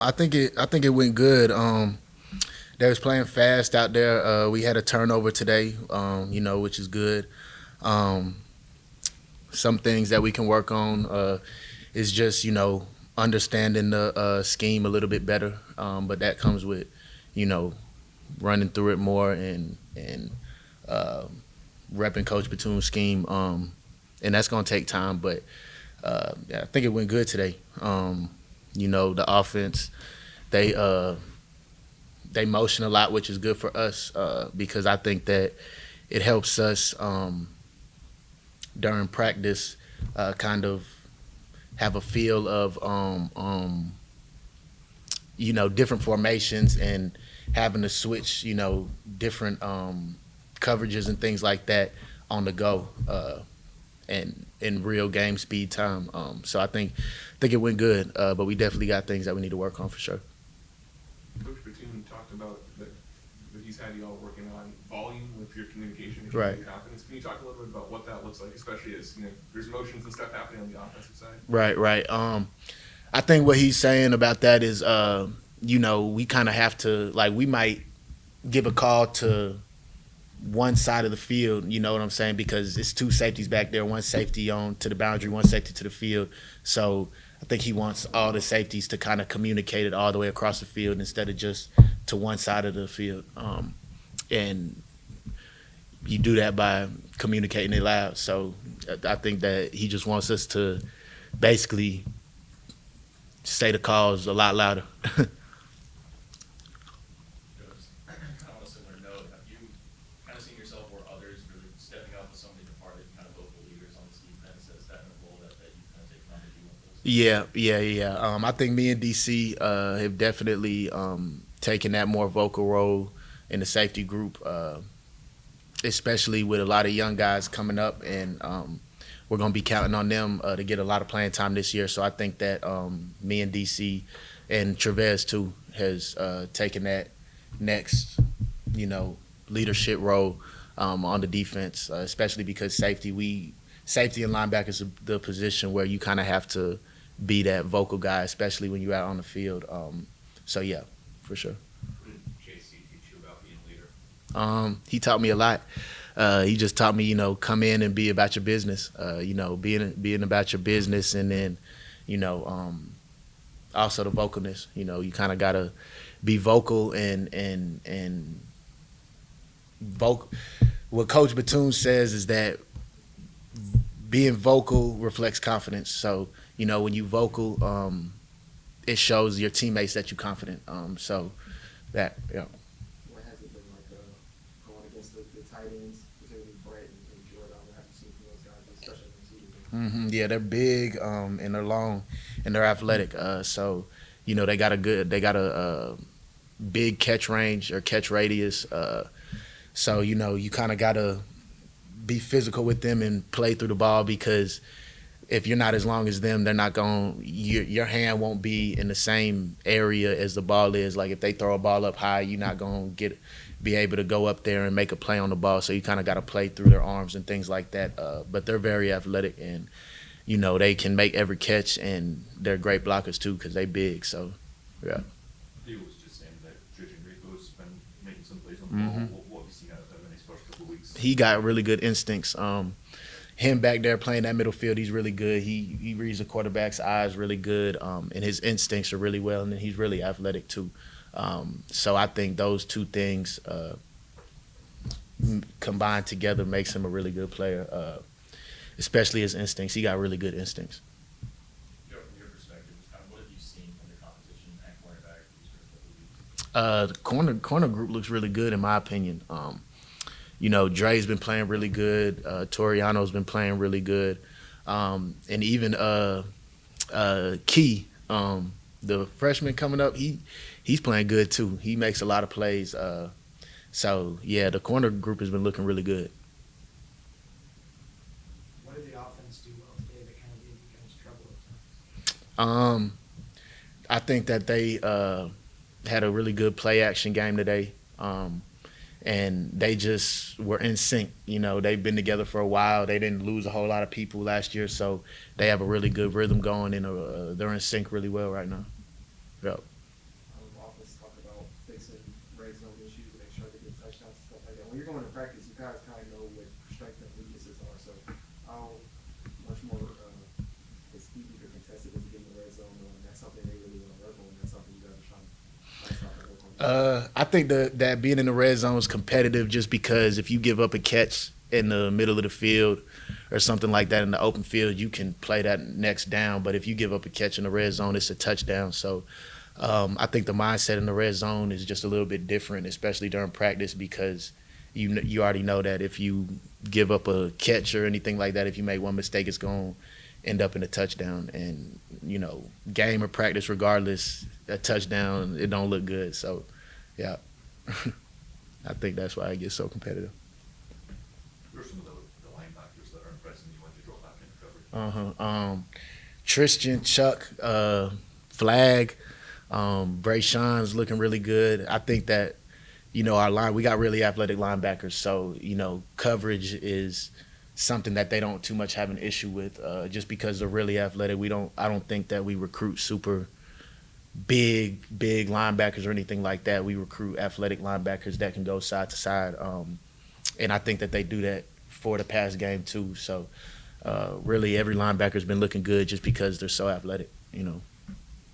I think it went good. They was playing fast out there. We had a turnover today, which is good. Um, some things that we can work on is just understanding the scheme a little bit better. But that comes with you know running through it more and uh, repping Coach Batum's scheme. And that's gonna take time, but yeah, I think it went good today. The offense they they motion a lot, which is good for us because I think that it helps us during practice kind of have a feel of different formations and having to switch different coverages and things like that on the go and in real game speed time. So I think it went good, but we definitely got things that we need to work on for sure. Coach Batum talked about that he's had you all working on volume with your communication Right. and your confidence. Can you talk a little bit about what that looks like, especially as there's motions and stuff happening on the offensive side? Right, right. I think what he's saying about that is, we kind of have to like we might give a call to one side of the field. You know what I'm saying? Because it's two safeties back there, one safety on to the boundary, one safety to the field. So I think he wants all the safeties to kind of communicate it all the way across the field instead of just to one side of the field. And you do that by communicating it loud. So I think that he just wants us to basically say the calls a lot louder. Kind of on a similar note, have you kind of seen yourself or others really stepping up with some of the departed kind of vocal leaders on this defense? Is that a role that you kind of take on to do with those? Yeah, yeah, yeah. I think me and DC have definitely taken that more vocal role in the safety group, especially with a lot of young guys coming up, and we're going to be counting on them to get a lot of playing time this year. So I think that me and DC and Trevez too has taken that next, leadership role on the defense, especially because safety and linebacker is the position where you kind of have to be that vocal guy, especially when you're out on the field. So yeah, for sure. What did JC teach you about being a leader? He taught me a lot. He just taught me, come in and be about your business. Being about your business, and then, also the vocalness. You kind of gotta be vocal and vocal. What Coach Batum says is that being vocal reflects confidence. So when you vocal, it shows your teammates that you're confident. So that What has it been like going against the tight ends, particularly Brett and Jordan? What have you seen from those guys, especially in the season? Yeah, they're big and they're long and they're athletic. So they got a big catch range or catch radius. So you kind of gotta be physical with them and play through the ball because if you're not as long as them, they're not going. Your hand won't be in the same area as the ball is. Like if they throw a ball up high, you're not going to be able to go up there and make a play on the ball. So you kind of got to play through their arms and things like that. But they're very athletic and they can make every catch and they're great blockers too because they big. So yeah. He was just saying that Judge Rico's been making some plays on the ball. What have you seen out of him in these first couple of weeks? He got really good instincts. Him back there playing that middle field, he's really good. He reads the quarterback's eyes really good, and his instincts are really well, and then he's really athletic too. So I think those two things combined together makes him a really good player, especially his instincts. He got really good instincts. From your perspective, kind of what have you seen from the competition at cornerback these first couple of weeks? The corner group looks really good in my opinion. Dre's been playing really good. Toriano's been playing really good. And even Key, the freshman coming up, he's playing good too. He makes a lot of plays. So, yeah, the corner group has been looking really good. What did the offense do well today that kind of gave you guys trouble at times? I think that they had a really good play action game today. And they just were in sync. They've been together for a while. They didn't lose a whole lot of people last year, so they have a really good rhythm going, and they're in sync really well right now. Yep. red zone issues to make sure they get touchdowns and stuff like that. When you're going to practice, you guys kind of know what strengths and weaknesses are. So how much more is easy or contested is getting the red zone, and that's something they really want to work on. And that's something you guys are trying to work on. I think that being in the red zone is competitive just because if you give up a catch in the middle of the field or something like that in the open field, you can play that next down. But if you give up a catch in the red zone, it's a touchdown. So I think the mindset in the red zone is just a little bit different, especially during practice, because you already know that if you give up a catch or anything like that, if you make one mistake, it's going to end up in a touchdown. And, game or practice, regardless, a touchdown, it don't look good. So, yeah, I think that's why it gets so competitive. Who are some of the linebackers that are impressing you when they drop back into coverage? Tristan, Chuck, Flag, Bray Sean's looking really good. I think that, our line, we got really athletic linebackers. So, coverage is something that they don't too much have an issue with just because they're really athletic. I don't think that we recruit super big linebackers or anything like that. We recruit athletic linebackers that can go side to side. And I think that they do that for the pass game too. So really every linebacker's been looking good just because they're so athletic,